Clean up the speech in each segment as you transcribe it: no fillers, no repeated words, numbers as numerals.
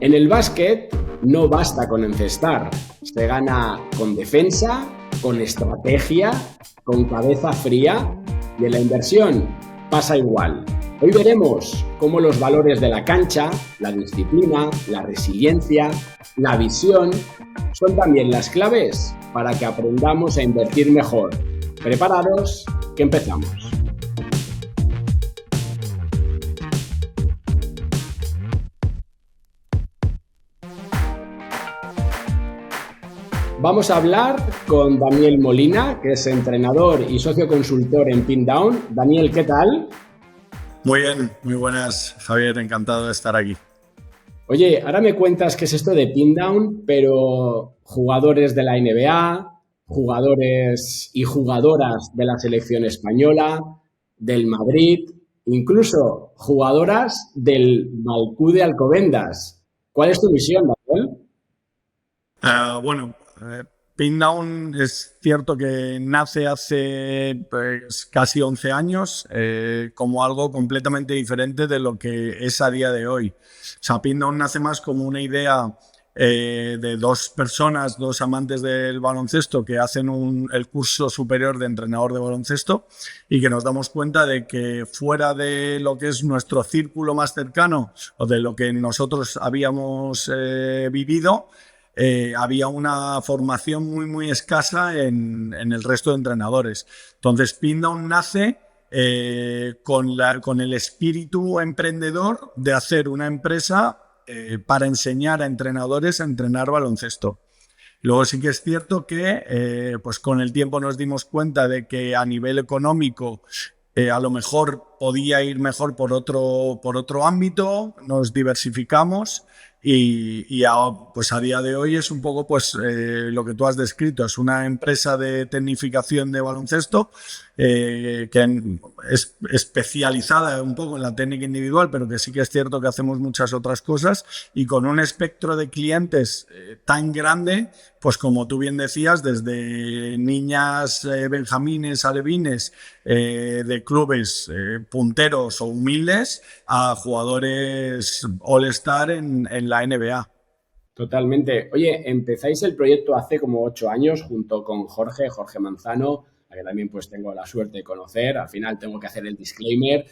En el básquet no basta con encestar, se gana con defensa, con estrategia, con cabeza fría y en la inversión pasa igual. Hoy veremos cómo los valores de la cancha, la disciplina, la resiliencia, la visión son también las claves para que aprendamos a invertir mejor. Preparados, que empezamos. Vamos a hablar con Daniel Molina, que es entrenador y socio consultor en Pindown. Daniel, ¿qué tal? Muy bien, muy buenas, Javier, encantado de estar aquí. Oye, ahora me cuentas qué es esto de Pindown, pero jugadores de la NBA, jugadores y jugadoras de la selección española, del Madrid, incluso jugadoras del Malcú de Alcobendas. ¿Cuál es tu misión, Daniel? Pindown es cierto que nace hace casi 11 años como algo completamente diferente de lo que es a día de hoy. O sea, Pindown nace más como una idea de dos personas, dos amantes del baloncesto que hacen el curso superior de entrenador de baloncesto y que nos damos cuenta de que fuera de lo que es nuestro círculo más cercano o de lo que nosotros habíamos vivido, había una formación muy escasa en el resto de entrenadores. Entonces, Pindown nace con el espíritu emprendedor de hacer una empresa para enseñar a entrenadores a entrenar baloncesto. Luego sí que es cierto que pues con el tiempo nos dimos cuenta de que a nivel económico a lo mejor podía ir mejor por otro ámbito, nos diversificamos y pues a día de hoy es un poco pues lo que tú has descrito, es una empresa de tecnificación de baloncesto que es especializada un poco en la técnica individual, pero que sí que es cierto que hacemos muchas otras cosas y con un espectro de clientes tan grande, pues como tú bien decías, desde niñas benjamines, alevines, de clubes punteros o humildes a jugadores all-star en la NBA. Totalmente. Oye, empezáis el proyecto hace como 8 años junto con Jorge Manzano, a que también pues tengo la suerte de conocer. Al final tengo que hacer el disclaimer.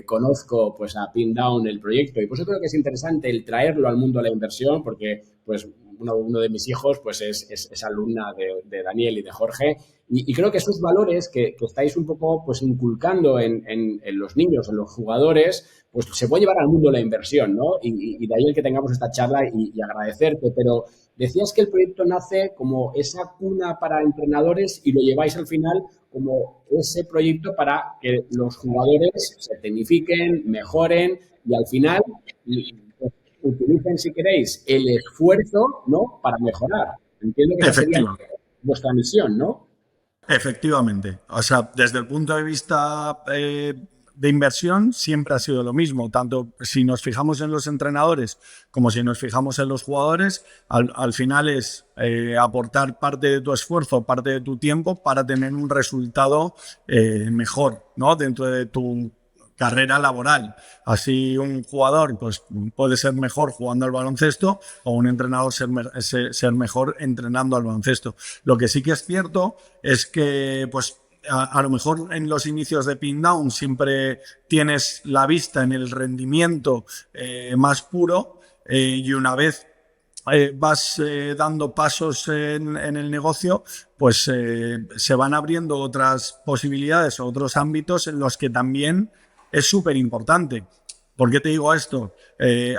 Conozco pues a Pindown el proyecto y pues yo creo que es interesante el traerlo al mundo de la inversión porque pues uno de mis hijos pues es alumna de Daniel y de Jorge y creo que esos valores que estáis un poco pues inculcando en los niños, en los jugadores, pues se puede llevar al mundo de la inversión, ¿no? Y de ahí el que tengamos esta charla y agradecerte, pero decías que el proyecto nace como esa cuna para entrenadores y lo lleváis al final como ese proyecto para que los jugadores se tecnifiquen, mejoren y al final utilicen, si queréis, el esfuerzo, ¿no? Para mejorar. Entiendo que esa sería vuestra misión, ¿no? Efectivamente. O sea, desde el punto de vista de inversión siempre ha sido lo mismo. Tanto si nos fijamos en los entrenadores como si nos fijamos en los jugadores, al final es aportar parte de tu esfuerzo, parte de tu tiempo para tener un resultado mejor, ¿no? Dentro de tu carrera laboral. Así un jugador pues, puede ser mejor jugando al baloncesto o un entrenador ser mejor entrenando al baloncesto. Lo que sí que es cierto es que pues, a lo mejor en los inicios de Pindown siempre tienes la vista en el rendimiento más puro y una vez vas dando pasos en el negocio, pues se van abriendo otras posibilidades o otros ámbitos en los que también es súper importante. ¿Por qué te digo esto?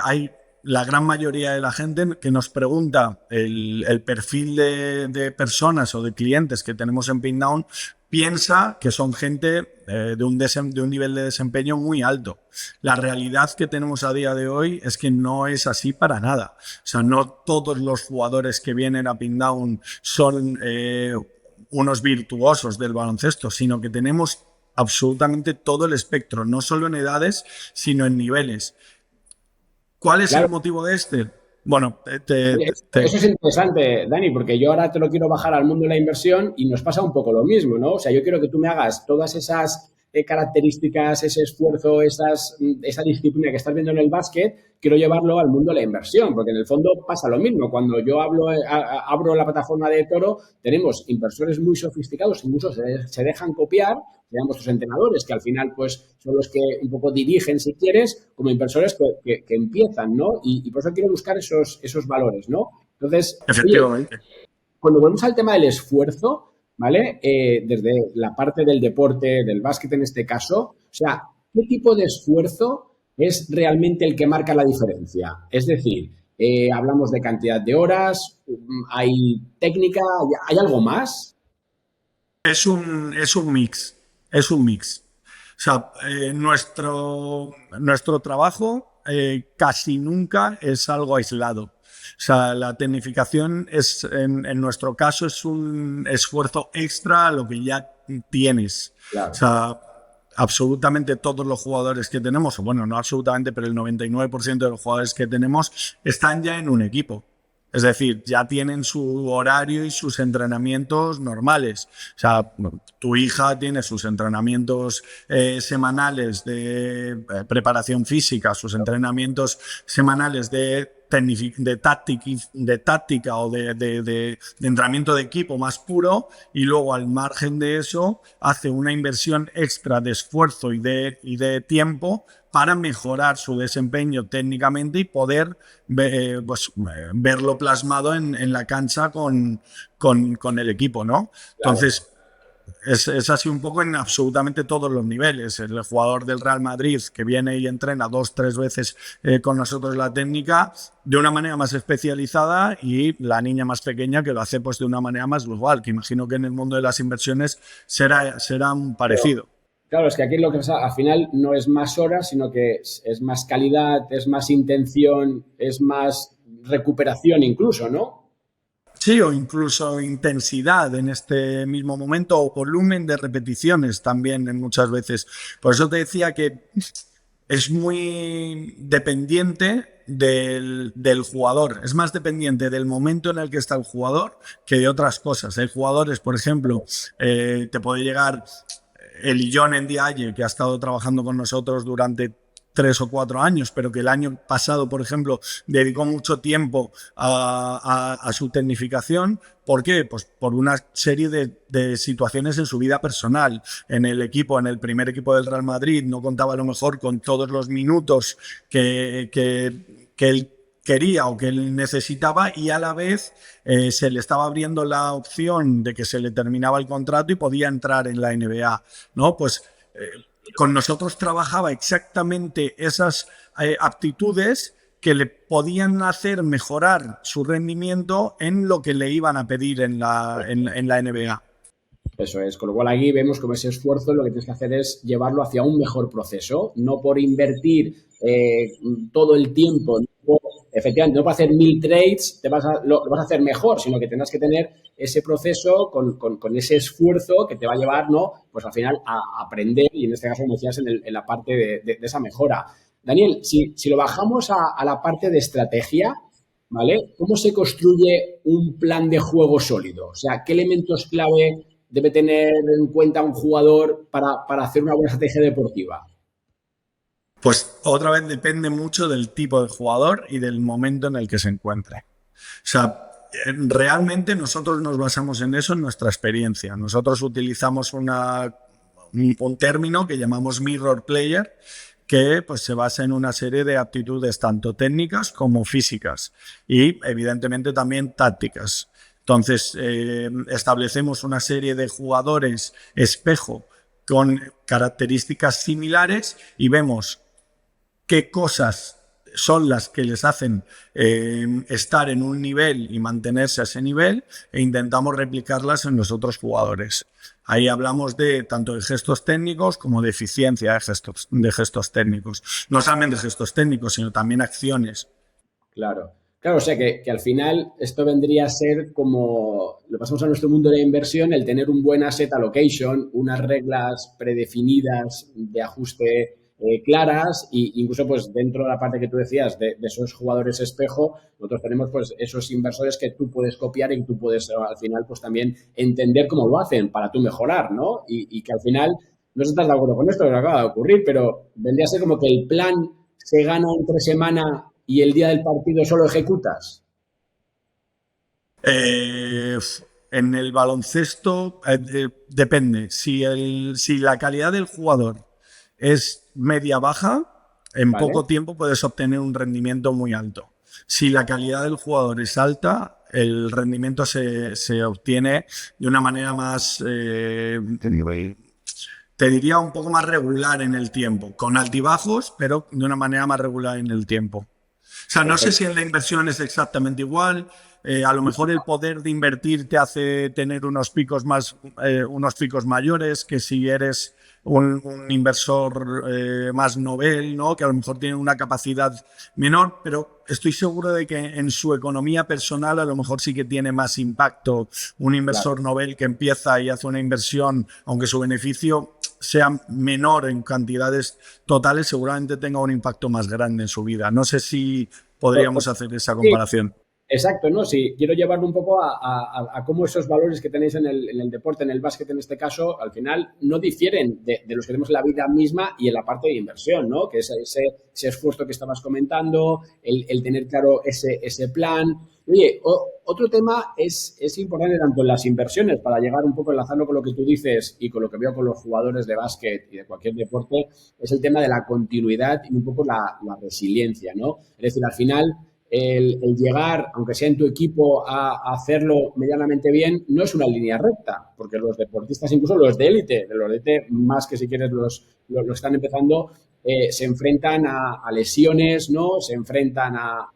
Hay la gran mayoría de la gente que nos pregunta el perfil de personas o de clientes que tenemos en Pindown, piensa que son gente de un nivel de desempeño muy alto. La realidad que tenemos a día de hoy es que no es así para nada. O sea, no todos los jugadores que vienen a Pindown son unos virtuosos del baloncesto, sino que tenemos absolutamente todo el espectro, no solo en edades, sino en niveles. ¿Cuál es el motivo de este? Bueno, eso es interesante, Dani, porque yo ahora te lo quiero bajar al mundo de la inversión y nos pasa un poco lo mismo, ¿no? O sea, yo quiero que tú me hagas todas esas características, ese esfuerzo, esa disciplina que estás viendo en el básquet, quiero llevarlo al mundo de la inversión, porque en el fondo pasa lo mismo. Cuando yo abro la plataforma de Toro, tenemos inversores muy sofisticados, incluso se dejan copiar, sean vuestros entrenadores, que al final pues son los que un poco dirigen, si quieres, como inversores que empiezan, ¿no? Y por eso quiero buscar esos valores, ¿no? Entonces, oye, Efectivamente. cuando volvemos al tema del esfuerzo, ¿vale? Desde la parte del deporte, del básquet en este caso, o sea, ¿qué tipo de esfuerzo es realmente el que marca la diferencia? Es decir, hablamos de cantidad de horas, hay técnica, ¿hay algo más? Es un mix, es un mix. O sea, nuestro trabajo casi nunca es algo aislado. O sea, la tecnificación en nuestro caso es un esfuerzo extra a lo que ya tienes. O Claro. sea, absolutamente todos los jugadores que tenemos, o bueno, no absolutamente, pero el 99% de los jugadores que tenemos están ya en un equipo. Es decir, ya tienen su horario y sus entrenamientos normales. O sea, tu hija tiene sus entrenamientos semanales de preparación física, sus entrenamientos semanales de táctica o de entrenamiento de equipo más puro, y luego al margen de eso hace una inversión extra de esfuerzo y de tiempo para mejorar su desempeño técnicamente y poder verlo plasmado en la cancha con el equipo, ¿no? Claro. Entonces, es así un poco en absolutamente todos los niveles. El jugador del Real Madrid que viene y entrena 2 o 3 veces con nosotros la técnica de una manera más especializada, y la niña más pequeña que lo hace pues de una manera más global, que imagino que en el mundo de las inversiones será un parecido. Claro, es que aquí lo que pasa, al final no es más horas, sino que es más calidad, es más intención, es más recuperación incluso, ¿no? Sí, o incluso intensidad en este mismo momento, o volumen de repeticiones también en muchas veces. Por eso te decía que es muy dependiente del jugador. Es más dependiente del momento en el que está el jugador que de otras cosas. Hay jugadores, por ejemplo, te puede llegar el Illón en Diaye, que ha estado trabajando con nosotros durante 3 o 4 años, pero que el año pasado, por ejemplo, dedicó mucho tiempo a su tecnificación. ¿Por qué? Pues por una serie de situaciones en su vida personal. En el equipo, en el primer equipo del Real Madrid, no contaba a lo mejor con todos los minutos que él quería o que él necesitaba, y a la vez se le estaba abriendo la opción de que se le terminaba el contrato y podía entrar en la NBA, ¿no? Pues con nosotros trabajaba exactamente esas aptitudes que le podían hacer mejorar su rendimiento en lo que le iban a pedir en la NBA. Eso es, con lo cual aquí vemos como ese esfuerzo lo que tienes que hacer es llevarlo hacia un mejor proceso, no por invertir todo el tiempo, efectivamente, no para hacer 1000 trades lo vas a hacer mejor, sino que tendrás que tener ese proceso con ese esfuerzo que te va a llevar, ¿no? Pues al final a aprender, y en este caso, como decías, en la parte de esa mejora. Daniel, si lo bajamos a la parte de estrategia, ¿vale? ¿Cómo se construye un plan de juego sólido? O sea, ¿qué elementos clave debe tener en cuenta un jugador para hacer una buena estrategia deportiva? Pues otra vez depende mucho del tipo de jugador y del momento en el que se encuentre. O sea, realmente nosotros nos basamos en eso, en nuestra experiencia. Nosotros utilizamos un término que llamamos mirror player, que pues, se basa en una serie de aptitudes tanto técnicas como físicas, y evidentemente también tácticas. Entonces, establecemos una serie de jugadores espejo con características similares y vemos qué cosas son las que les hacen estar en un nivel y mantenerse a ese nivel, e intentamos replicarlas en los otros jugadores. Ahí hablamos tanto de gestos técnicos como de eficiencia de gestos técnicos. No solamente de gestos técnicos, sino también acciones. Claro. Claro, o sea que al final esto vendría a ser como, lo pasamos a nuestro mundo de la inversión, el tener un buen asset allocation, unas reglas predefinidas de ajuste claras, e incluso pues dentro de la parte que tú decías de esos jugadores espejo, nosotros tenemos pues esos inversores que tú puedes copiar y que tú puedes al final pues también entender cómo lo hacen para tú mejorar, ¿no? Y que al final no sé si estás de acuerdo con esto que acaba de ocurrir, pero vendría a ser como que el plan se gana entre semana y el día del partido solo ejecutas. Eh, en el baloncesto depende. Si la calidad del jugador es media-baja, en ¿Vale? poco tiempo puedes obtener un rendimiento muy alto. Si la calidad del jugador es alta, el rendimiento se obtiene de una manera más, te diría, un poco más regular en el tiempo, con altibajos, pero de una manera más regular en el tiempo. O sea, no sé si Perfecto. en la inversión es exactamente igual. A lo mejor el poder de invertir te hace tener unos picos mayores que si eres un inversor más novel, ¿no? Que a lo mejor tiene una capacidad menor, pero estoy seguro de que en su economía personal a lo mejor sí que tiene más impacto un Claro. inversor novel que empieza y hace una inversión, aunque su beneficio sea menor en cantidades totales, seguramente tenga un impacto más grande en su vida. No sé si podríamos hacer esa Sí, comparación. exacto, ¿no? Sí, quiero llevarlo un poco a cómo esos valores que tenéis en el deporte, en el básquet en este caso, al final no difieren de los que tenemos en la vida misma y en la parte de inversión, ¿no? Que es ese esfuerzo que estabas comentando, el tener claro ese plan. Oye, otro tema es importante tanto en las inversiones, para llegar un poco enlazando con lo que tú dices y con lo que veo con los jugadores de básquet y de cualquier deporte, es el tema de la continuidad y un poco la resiliencia, ¿no? Es decir, al final el llegar, aunque sea en tu equipo, a hacerlo medianamente bien, no es una línea recta, porque los deportistas, incluso los de élite más que si quieres los están empezando, se enfrentan a lesiones, ¿no? Se enfrentan a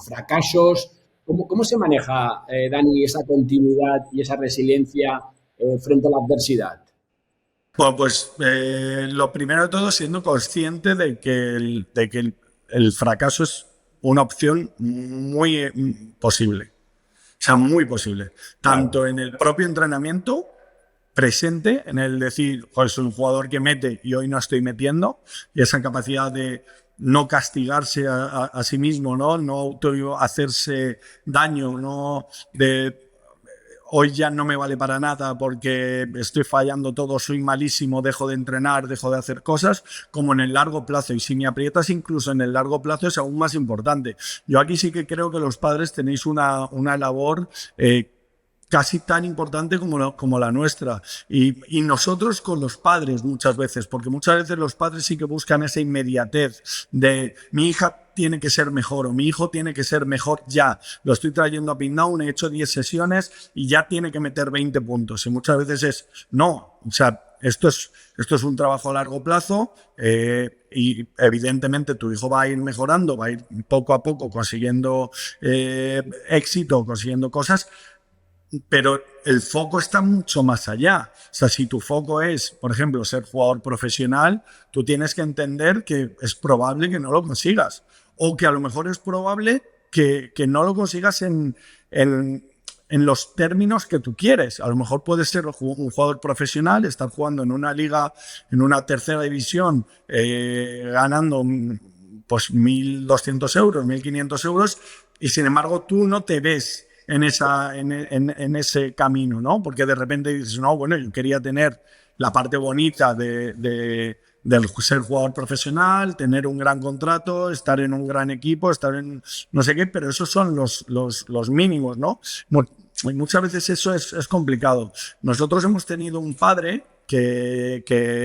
fracasos. ¿Cómo se maneja, Dani, esa continuidad y esa resiliencia frente a la adversidad? Bueno, pues lo primero de todo siendo consciente de que el fracaso es una opción muy posible. O sea, muy posible. Claro, Tanto en el propio entrenamiento presente, en el decir, pues soy un jugador que mete y hoy no estoy metiendo, y esa capacidad de no castigarse a sí mismo, no auto hacerse daño, no de hoy ya no me vale para nada porque estoy fallando todo, soy malísimo, dejo de entrenar, dejo de hacer cosas, como en el largo plazo. Y si me aprietas incluso en el largo plazo es aún más importante. Yo aquí sí que creo que los padres tenéis una labor casi tan importante como la nuestra. Y nosotros con los padres muchas veces, porque muchas veces los padres sí que buscan esa inmediatez de mi hija tiene que ser mejor o mi hijo tiene que ser mejor ya. Lo estoy trayendo a Pindown, he hecho 10 sesiones y ya tiene que meter 20 puntos. Y muchas veces es, no, o sea, esto es un trabajo a largo plazo y evidentemente tu hijo va a ir mejorando, va a ir poco a poco consiguiendo éxito, consiguiendo cosas, pero el foco está mucho más allá. O sea, si tu foco es, por ejemplo, ser jugador profesional, tú tienes que entender que es probable que no lo consigas. O que a lo mejor es probable que no lo consigas en los términos que tú quieres. A lo mejor puedes ser un jugador profesional, estar jugando en una liga, en una tercera división, ganando pues 1.200 euros, 1.500 euros, y sin embargo tú no te ves en ese camino, ¿no? Porque de repente dices, no, bueno, yo quería tener la parte bonita del ser jugador profesional, tener un gran contrato, estar en un gran equipo, estar en no sé qué, pero esos son los mínimos, ¿no? Muchas veces eso es complicado. Nosotros hemos tenido un padre que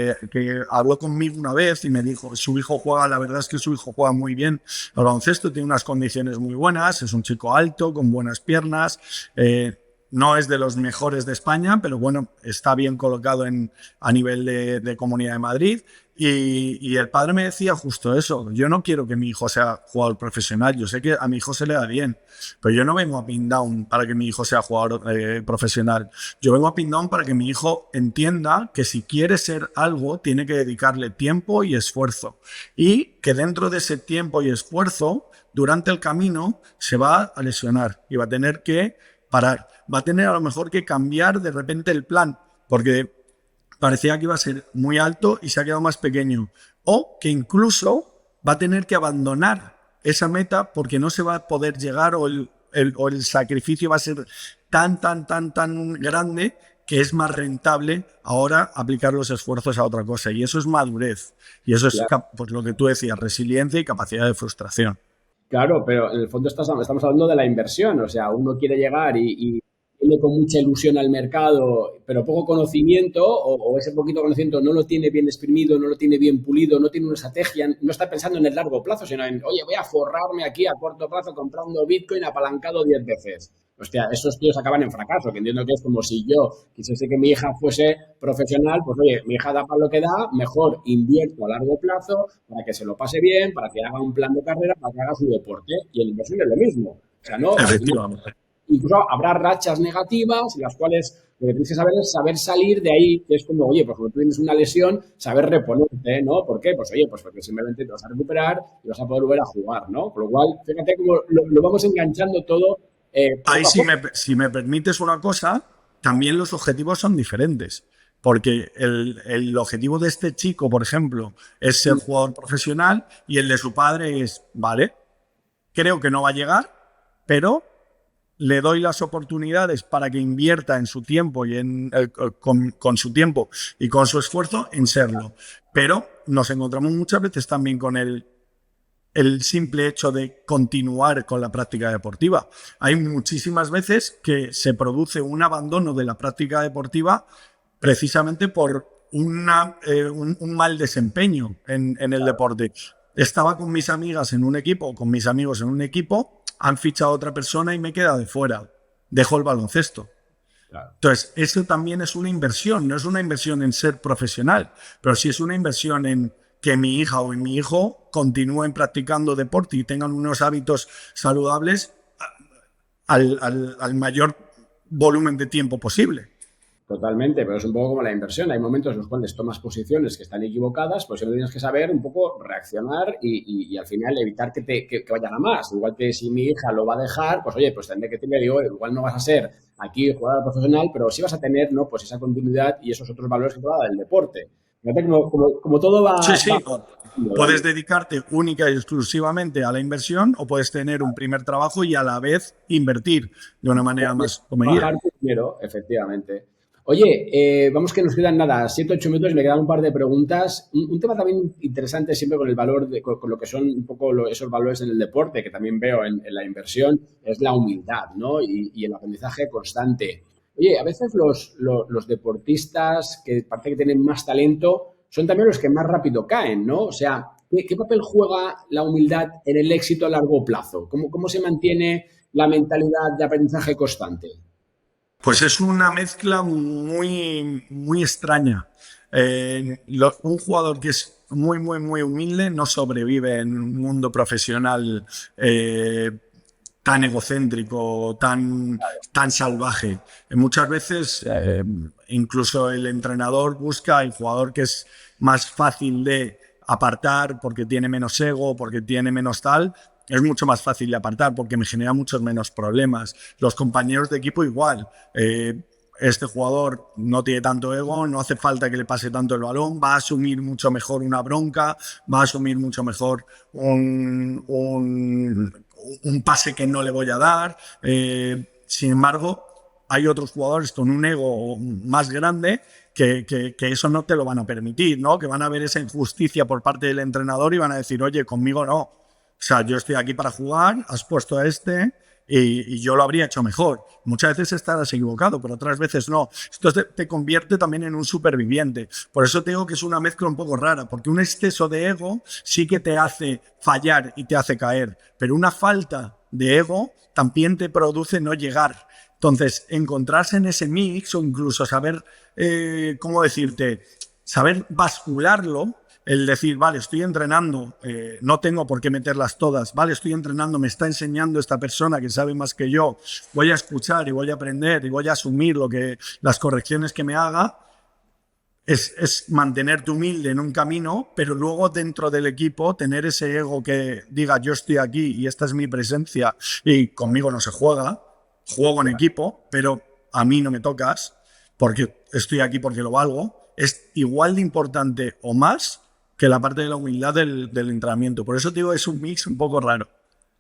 habló conmigo una vez y me dijo, su hijo juega, la verdad es que su hijo juega muy bien al baloncesto, tiene unas condiciones muy buenas, es un chico alto, con buenas piernas, no es de los mejores de España, pero bueno, está bien colocado a nivel de Comunidad de Madrid. Y el padre me decía justo eso, yo no quiero que mi hijo sea jugador profesional, yo sé que a mi hijo se le da bien, pero yo no vengo a Pindown para que mi hijo sea jugador profesional. Yo vengo a Pindown para que mi hijo entienda que si quiere ser algo, tiene que dedicarle tiempo y esfuerzo. Y que dentro de ese tiempo y esfuerzo, durante el camino, se va a lesionar y va a tener que parar. Va a tener a lo mejor que cambiar de repente el plan, porque parecía que iba a ser muy alto y se ha quedado más pequeño. O que incluso va a tener que abandonar esa meta porque no se va a poder llegar o el sacrificio va a ser tan grande que es más rentable ahora aplicar los esfuerzos a otra cosa. Y eso es madurez. Y eso es pues, lo que tú decías, resiliencia y capacidad de frustración. Claro, pero en el fondo estamos hablando de la inversión. O sea, uno quiere llegar y tiene con mucha ilusión al mercado, pero poco conocimiento, o ese poquito conocimiento no lo tiene bien exprimido, no lo tiene bien pulido, no tiene una estrategia, no está pensando en el largo plazo, sino en, oye, voy a forrarme aquí a corto plazo comprando Bitcoin apalancado 10 veces. Hostia, esos tíos acaban en fracaso, que entiendo que es como si yo quisiese que mi hija fuese profesional, pues oye, mi hija da para lo que da, mejor invierto a largo plazo para que se lo pase bien, para que haga un plan de carrera, para que haga su deporte. Y en inversión es lo mismo. O sea, no, Efectivamente. incluso habrá rachas negativas en las cuales lo que tienes que saber es saber salir de ahí, que es como, oye, pues cuando tú tienes una lesión, saber reponerte, ¿no? ¿Por qué? Pues oye, pues porque simplemente te vas a recuperar y vas a poder volver a jugar, ¿no? Por lo cual, fíjate cómo lo vamos enganchando todo Ahí, poco a poco. si me permites una cosa, también los objetivos son diferentes. Porque el objetivo de este chico, por ejemplo, es ser jugador profesional y el de su padre es, vale, creo que no va a llegar, pero le doy las oportunidades para que invierta en su tiempo y con su tiempo y con su esfuerzo en serlo. Pero nos encontramos muchas veces también con el simple hecho de continuar con la práctica deportiva. Hay muchísimas veces que se produce un abandono de la práctica deportiva precisamente por un mal desempeño en el deporte. Estaba con mis amigas en un equipo, con mis amigos en un equipo, han fichado a otra persona y me he quedado de fuera. Dejo el baloncesto. Claro. Entonces, eso también es una inversión, no es una inversión en ser profesional, pero sí es una inversión en que mi hija o mi hijo continúen practicando deporte y tengan unos hábitos saludables al mayor volumen de tiempo posible. Totalmente, pero es un poco como la inversión. Hay momentos en los cuales tomas posiciones que están equivocadas, pues siempre tienes que saber un poco reaccionar y al final evitar que vayan a más. Igual que si mi hija lo va a dejar, pues oye, pues tendré que decirle, digo, igual no vas a ser aquí jugador profesional, pero sí vas a tener, ¿no? Pues esa continuidad y esos otros valores que te da el deporte. Fíjate como todo Sí, va sí. Puedes dedicarte única y exclusivamente a la inversión o puedes tener un primer trabajo y a la vez invertir de una manera más comedida. bajar primero, efectivamente. Oye, vamos que nos quedan nada, 7, 8 minutos y me quedan un par de preguntas. Un tema también interesante siempre con el valor, con lo que son un poco esos valores en el deporte, que también veo en la inversión, es la humildad, ¿no? Y el aprendizaje constante. Oye, a veces los deportistas que parece que tienen más talento son también los que más rápido caen, ¿no? O sea, ¿qué papel juega la humildad en el éxito a largo plazo? ¿Cómo se mantiene la mentalidad de aprendizaje constante? Pues es una mezcla muy, muy extraña. Un jugador que es muy, muy, muy humilde no sobrevive en un mundo profesional tan egocéntrico, tan salvaje. Muchas veces, incluso el entrenador busca el jugador que es más fácil de apartar porque tiene menos ego, porque tiene menos tal. Es mucho más fácil de apartar porque me genera muchos menos problemas. Los compañeros de equipo igual. Este jugador no tiene tanto ego, no hace falta que le pase tanto el balón, va a asumir mucho mejor una bronca, va a asumir mucho mejor un pase que no le voy a dar. Sin embargo, hay otros jugadores con un ego más grande que eso no te lo van a permitir, ¿no? Que van a ver esa injusticia por parte del entrenador y van a decir, oye, conmigo no. O sea, yo estoy aquí para jugar, has puesto a este y yo lo habría hecho mejor. Muchas veces estarás equivocado, pero otras veces no. Esto te convierte también en un superviviente. Por eso te digo que es una mezcla un poco rara, porque un exceso de ego sí que te hace fallar y te hace caer, pero una falta de ego también te produce no llegar. Entonces, encontrarse en ese mix o incluso saber, ¿cómo decirte? Saber bascularlo. El decir, vale, estoy entrenando, no tengo por qué meterlas todas, vale, estoy entrenando, me está enseñando esta persona que sabe más que yo, voy a escuchar y voy a aprender y voy a asumir las correcciones que me haga, es mantenerte humilde en un camino, pero luego dentro del equipo tener ese ego que diga, yo estoy aquí y esta es mi presencia y conmigo no se juega, juego en equipo, pero a mí no me tocas porque estoy aquí porque lo valgo, es igual de importante o más que la parte de la humildad del entrenamiento. Por eso te digo, es un mix un poco raro.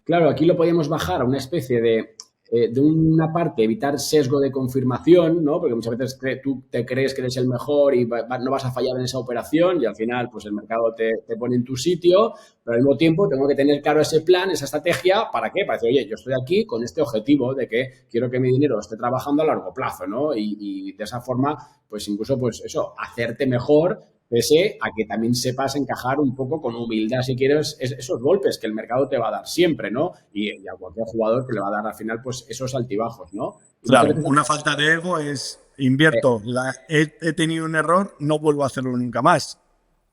Claro, aquí lo podemos bajar a una especie de de una parte, evitar sesgo de confirmación, ¿no? Porque muchas veces tú te crees que eres el mejor y no vas a fallar en esa operación y al final, pues el mercado te pone en tu sitio, pero al mismo tiempo tengo que tener claro ese plan, esa estrategia, ¿para qué? Para decir, oye, yo estoy aquí con este objetivo de que quiero que mi dinero esté trabajando a largo plazo, ¿no? Y de esa forma, pues incluso, pues eso, hacerte mejor, pese a que también sepas encajar un poco con humildad, si quieres, esos golpes que el mercado te va a dar siempre, ¿no? Y a cualquier jugador que le va a dar al final, pues esos altibajos, ¿no? Y muchas Claro, veces... una falta de ego es Eh, invierto, he tenido un error, no vuelvo a hacerlo nunca más.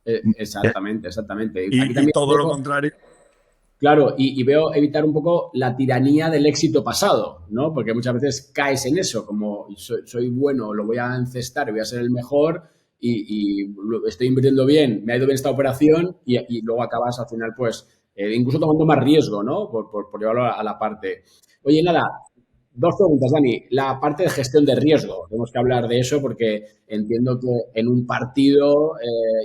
exactamente, exactamente. Aquí Y también todo lo veo, contrario. claro, y veo evitar un poco la tiranía del éxito pasado, ¿no? Porque muchas veces caes en eso, como soy bueno, lo voy a encestar, voy a ser el mejor y estoy invirtiendo bien, me ha ido bien esta operación y luego acabas al final, pues, incluso tomando más riesgo, ¿no? Por llevarlo a la parte. Oye, nada, dos preguntas, Dani. La parte de gestión de riesgo, tenemos que hablar de eso porque entiendo que en un partido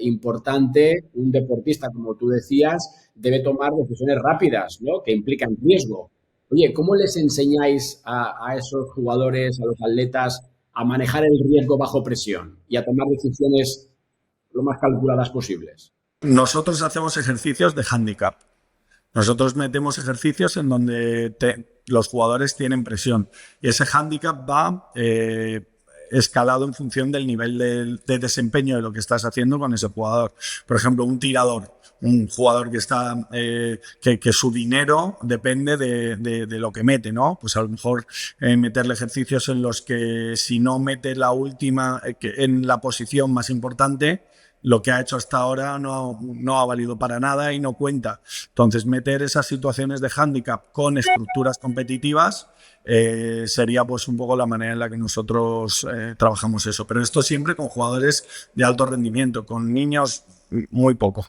importante, un deportista, como tú decías, debe tomar decisiones rápidas, ¿no? Que implican riesgo. Oye, ¿cómo les enseñáis a esos jugadores, a los atletas, a manejar el riesgo bajo presión y a tomar decisiones lo más calculadas posibles? Nosotros hacemos ejercicios de handicap. Nosotros metemos ejercicios en donde los jugadores tienen presión y ese handicap va escalado en función del nivel de desempeño de lo que estás haciendo con ese jugador. Por ejemplo, un tirador, un jugador que está que su dinero depende de lo que mete, ¿no? Pues a lo mejor meterle ejercicios en los que si no mete la última en la posición más importante, lo que ha hecho hasta ahora no ha valido para nada y no cuenta. Entonces, meter esas situaciones de hándicap con estructuras competitivas sería pues un poco la manera en la que nosotros trabajamos eso. Pero esto siempre con jugadores de alto rendimiento, con niños muy poco.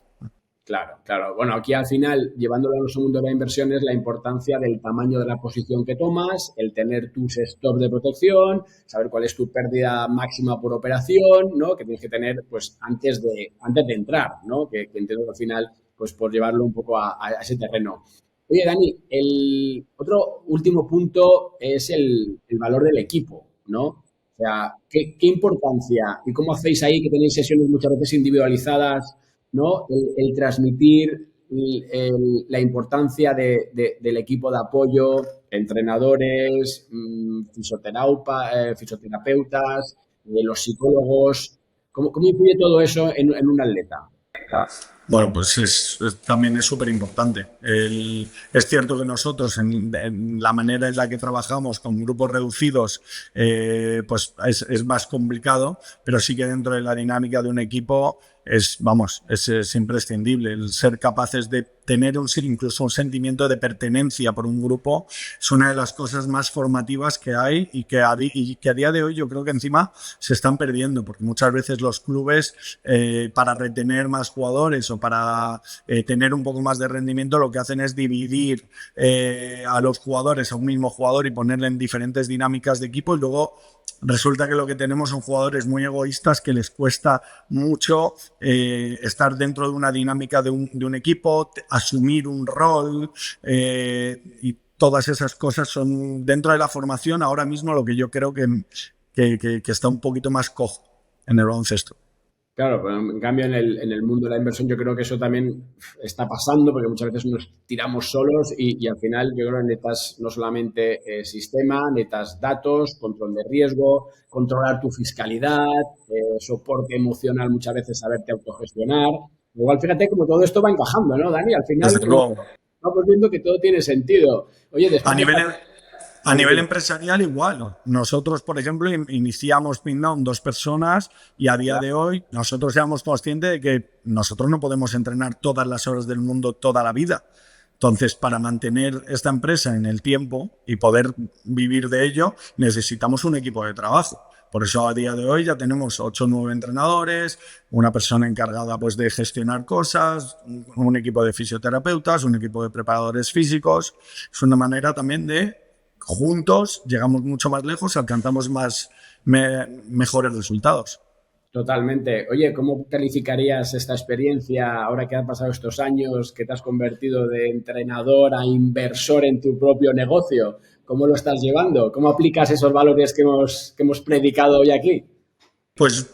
Claro, claro. Bueno, aquí al final, llevándolo a los mundo de la inversión, es la importancia del tamaño de la posición que tomas, el tener tus stops de protección, saber cuál es tu pérdida máxima por operación, ¿no? Que tienes que tener, pues, antes de entrar, ¿no? Que entiendo que al final, pues, por llevarlo un poco a ese terreno. Oye, Dani, el otro último punto es el valor del equipo, ¿no? O sea, ¿qué importancia y cómo hacéis ahí que tenéis sesiones muchas veces individualizadas, ¿no? El transmitir la importancia del equipo de apoyo, entrenadores, fisioterapeutas, los psicólogos. ¿Cómo influye todo eso en un atleta? Bueno, pues también es súper importante. Es cierto que nosotros, en la manera en la que trabajamos con grupos reducidos, pues es más complicado, pero sí que dentro de la dinámica de un equipo es imprescindible el ser capaces de tener incluso un sentimiento de pertenencia por un grupo. Es una de las cosas más formativas que hay y que a día de hoy yo creo que encima se están perdiendo, porque muchas veces los clubes para retener más jugadores o para tener un poco más de rendimiento lo que hacen es dividir a los jugadores a un mismo jugador y ponerle en diferentes dinámicas de equipo y luego resulta que lo que tenemos son jugadores muy egoístas que les cuesta mucho estar dentro de una dinámica de un equipo, asumir un rol y todas esas cosas son dentro de la formación ahora mismo lo que yo creo que está un poquito más cojo en el baloncesto. Claro, pero en cambio en el mundo de la inversión yo creo que eso también está pasando porque muchas veces nos tiramos solos y al final yo creo que necesitas no solamente sistema, necesitas datos, control de riesgo, controlar tu fiscalidad, soporte emocional, muchas veces saberte autogestionar. Igual fíjate como todo esto va encajando, ¿no, Dani? Al final Desde luego. vamos viendo que todo tiene sentido. Oye, A después de nivel, esta... a nivel empresarial igual. Nosotros, por ejemplo, iniciamos Pindown 2 personas y a día de hoy nosotros seamos conscientes de que nosotros no podemos entrenar todas las horas del mundo toda la vida. Entonces, para mantener esta empresa en el tiempo y poder vivir de ello, necesitamos un equipo de trabajo. Por eso a día de hoy ya tenemos 8 o 9 entrenadores, una persona encargada pues, de gestionar cosas, un equipo de fisioterapeutas, un equipo de preparadores físicos. Es una manera también de, juntos, llegamos mucho más lejos, alcanzamos mejores resultados. Totalmente. Oye, ¿cómo calificarías esta experiencia ahora que han pasado estos años, que te has convertido de entrenador a inversor en tu propio negocio? ¿Cómo lo estás llevando? ¿Cómo aplicas esos valores que hemos predicado hoy aquí? Pues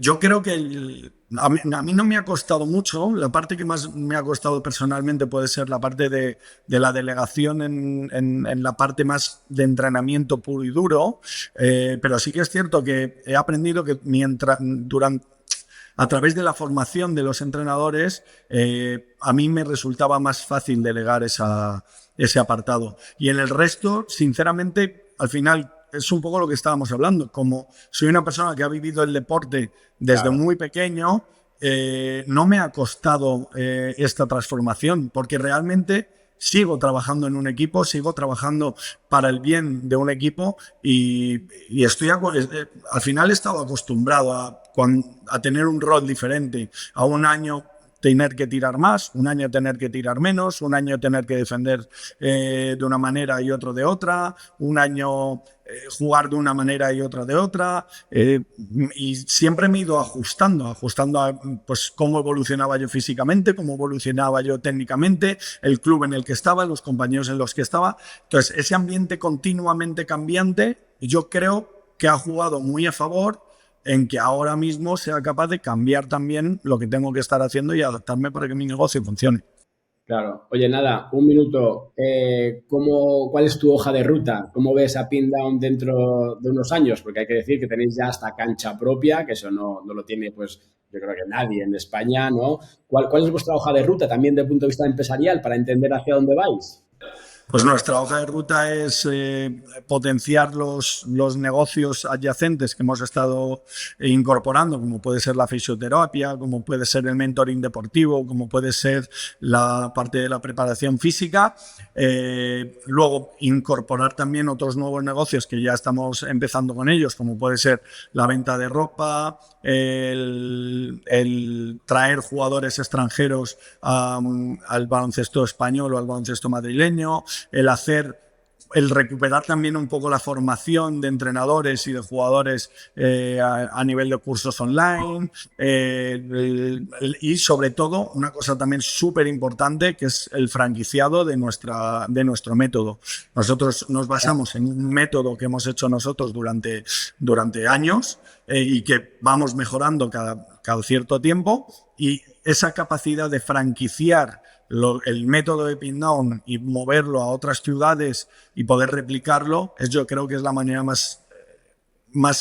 yo creo que a mí no me ha costado mucho. La parte que más me ha costado personalmente puede ser la parte de la delegación en la parte más de entrenamiento puro y duro. Pero sí que es cierto que he aprendido que a través de la formación de los entrenadores, a mí me resultaba más fácil delegar ese apartado. Y en el resto, sinceramente, al final es un poco lo que estábamos hablando. Como soy una persona que ha vivido el deporte desde Claro. muy pequeño, no me ha costado esta transformación, porque realmente sigo trabajando en un equipo, sigo trabajando para el bien de un equipo y al final he estado acostumbrado a tener un rol diferente, a un año tener que tirar más, un año tener que tirar menos, un año tener que defender de una manera y otro de otra, un año jugar de una manera y otra de otra, y siempre me he ido ajustando a pues, cómo evolucionaba yo físicamente, cómo evolucionaba yo técnicamente, el club en el que estaba, los compañeros en los que estaba. Entonces, ese ambiente continuamente cambiante, yo creo que ha jugado muy a favor en que ahora mismo sea capaz de cambiar también lo que tengo que estar haciendo y adaptarme para que mi negocio funcione. Claro. Oye, nada, un minuto. ¿Cuál es tu hoja de ruta? ¿Cómo ves a Pindown dentro de unos años? Porque hay que decir que tenéis ya hasta cancha propia, que eso no lo tiene, pues, yo creo que nadie en España, ¿no? ¿Cuál es vuestra hoja de ruta también desde el punto de vista empresarial para entender hacia dónde vais? Pues nuestra hoja de ruta es potenciar los negocios adyacentes que hemos estado incorporando, como puede ser la fisioterapia, como puede ser el mentoring deportivo, como puede ser la parte de la preparación física. Luego, incorporar también otros nuevos negocios que ya estamos empezando con ellos, como puede ser la venta de ropa, el traer jugadores extranjeros al baloncesto español o al baloncesto madrileño, el recuperar también un poco la formación de entrenadores y de jugadores a nivel de cursos online, y sobre todo una cosa también súper importante que es el franquiciado de nuestro método. Nosotros nos basamos en un método que hemos hecho nosotros durante años y que vamos mejorando cada cierto tiempo, y esa capacidad de franquiciar el método de Pindown y moverlo a otras ciudades y poder replicarlo, yo creo que es la manera más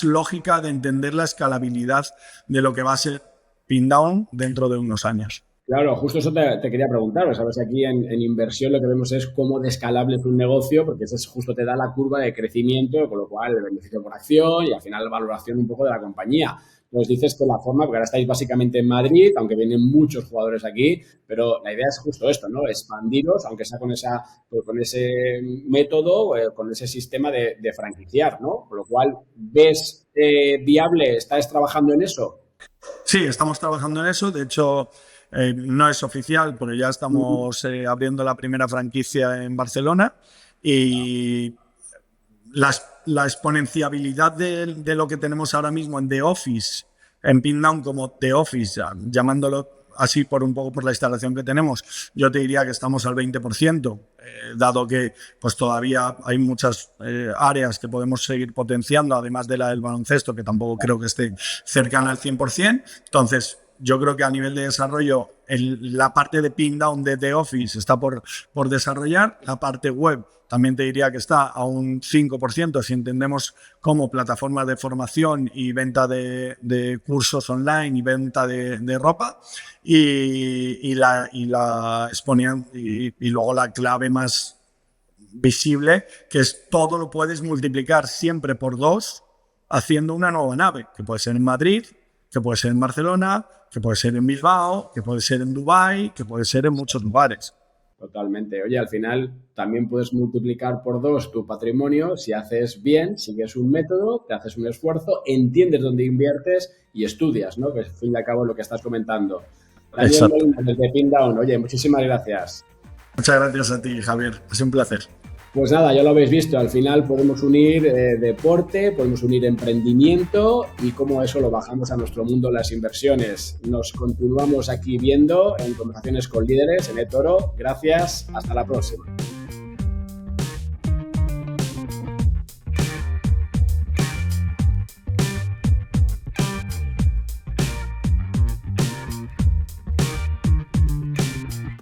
lógica de entender la escalabilidad de lo que va a ser Pindown dentro de unos años. Claro, justo eso te quería preguntar. Sabes, aquí en inversión lo que vemos es cómo de escalable es un negocio, porque eso es justo te da la curva de crecimiento, con lo cual el beneficio por acción y al final la valoración un poco de la compañía. Pues dices que la forma, porque ahora estáis básicamente en Madrid, aunque vienen muchos jugadores aquí, pero la idea es justo esto, ¿no? Expandiros, aunque sea con ese método, con ese sistema de franquiciar, ¿no? Con lo cual, ¿ves viable? ¿Estás trabajando en eso? Sí, estamos trabajando en eso. De hecho, no es oficial, pero ya estamos abriendo la primera franquicia en Barcelona, y la exponenciabilidad de lo que tenemos ahora mismo en The Office, en Pindown como The Office, llamándolo así por un poco por la instalación que tenemos, yo te diría que estamos al 20%, dado que pues todavía hay muchas áreas que podemos seguir potenciando, además de la del baloncesto, que tampoco creo que esté cercana al 100%. Entonces, yo creo que a nivel de desarrollo, la parte de Pindown de The Office está por desarrollar. La parte web también te diría que está a un 5% si entendemos como plataforma de formación y venta de cursos online y venta de ropa. Y luego la clave más visible, que es todo lo puedes multiplicar siempre por 2 haciendo una nueva nave, que puede ser en Madrid, que puede ser en Barcelona, que puede ser en Bilbao, que puede ser en Dubái, que puede ser en muchos lugares. Totalmente. Oye, al final también puedes multiplicar por 2 tu patrimonio si haces bien, sigues un método, te haces un esfuerzo, entiendes dónde inviertes y estudias, ¿no? Que al fin y al cabo es lo que estás comentando. Daniel Exacto. Molina, desde Pindown. Oye, muchísimas gracias. Muchas gracias a ti, Javier. Ha sido un placer. Pues nada, ya lo habéis visto, al final podemos unir deporte, podemos unir emprendimiento y cómo eso lo bajamos a nuestro mundo las inversiones. Nos continuamos aquí viendo en Conversaciones con Líderes en eToro. Gracias, hasta la próxima.